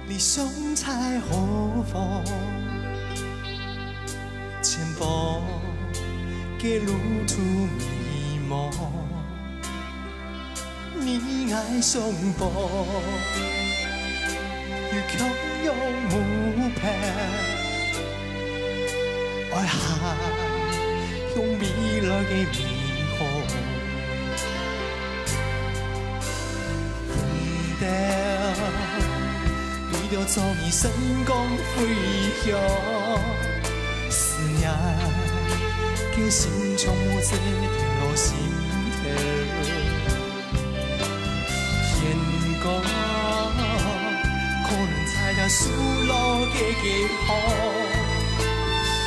理想在何方？前方的路途迷茫，你爱相逢，越强勇无平，爱行向未来的迷航。为着早已成功飞翔，思念竟心充满这条心头。天光可能猜了输路的记号，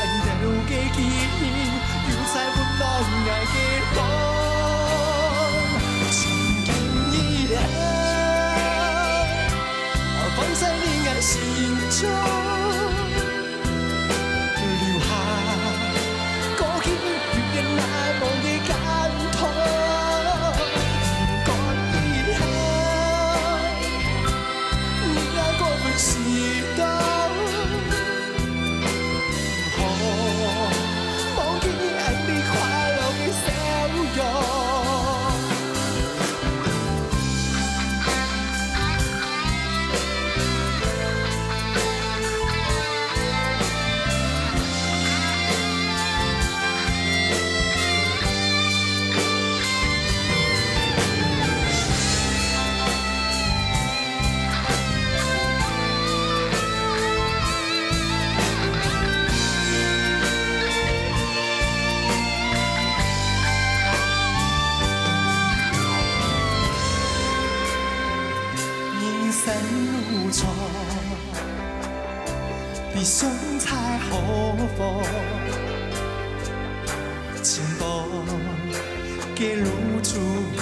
恩仇的记忆又在温暖爱的风，情根依然。放在你爱心中，留下过去永远难忘的感动。不管以后你爱过分时代，不忘记爱你快乐的笑容。路长，理想在何方？前方的路途迷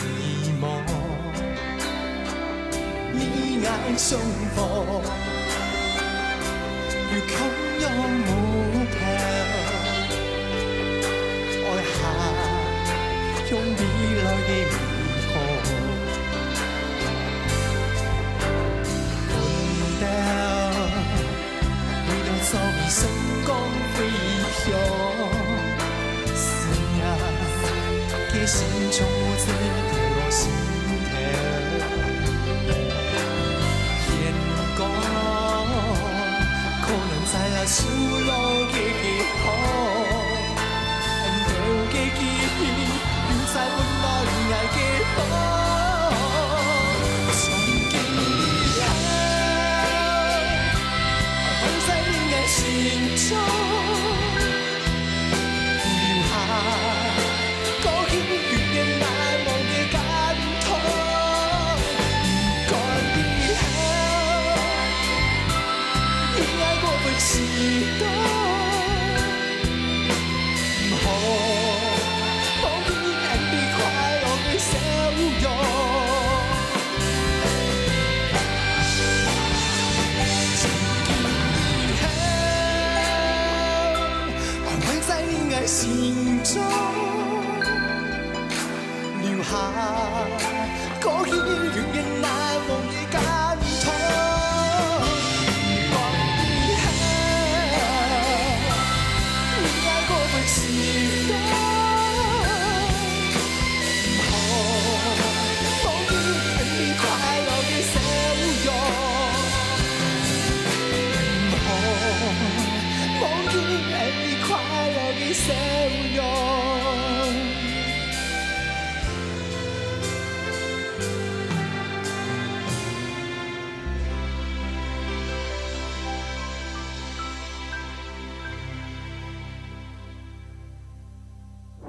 茫，你爱相逢，越强勇无平，爱行向未来的迷航。早已成功飞翔，思念的心充满这条心头。天光可能在那输路的记号，恩仇的记忆又在温暖爱的风。心中留下过去永远难忘的感动。不管以后你爱过分时代，不好忘记爱你快乐的笑容。心中留下过去永远难